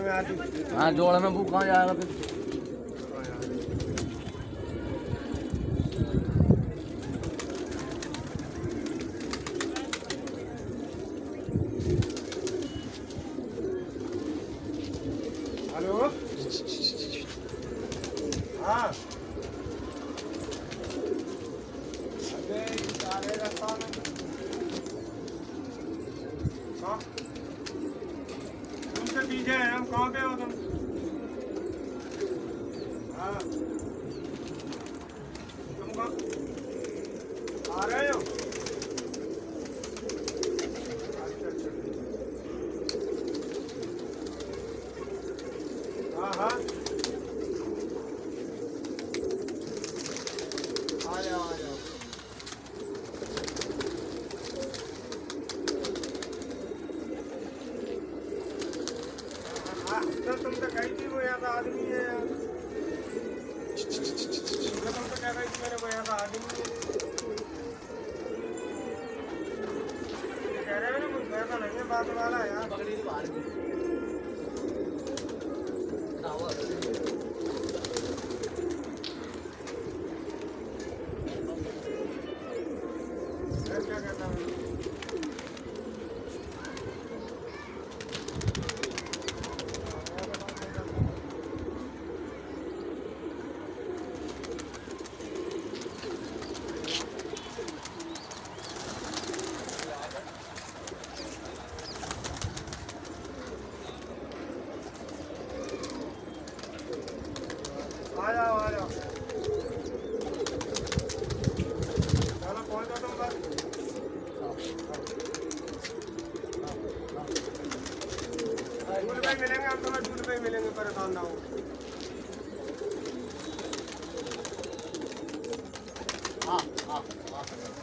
में आती। हाँ जोड़ में भूख कहाँ जाएगा फिर। हेलो हाँ अबे सारे रास्ता में हाँ तुमसे पीछे हैं हम। कहाँ पे हो तुम? हाँ तुम कहाँ आ रहे हो? अच्छा अच्छा हाँ हाँ आ जाओ आ जाओ। हाँ तुम तो कही थी वो यहाँ का आदमी है यार। तुम तो कह रही थी मेरे को यहाँ का आदमी है। ये कह रहे हो ना कुछ पैसा नहीं है बात वाला यार। पकड़ी तो बाहर क्या कहता है? आ जाओ आ जाओ। चलो पहुंचो तुम बस। झूठ पे मिलेंगे हम तुम्हें। झूठ पे मिलेंगे परेशान ना हो। हाँ हाँ हाँ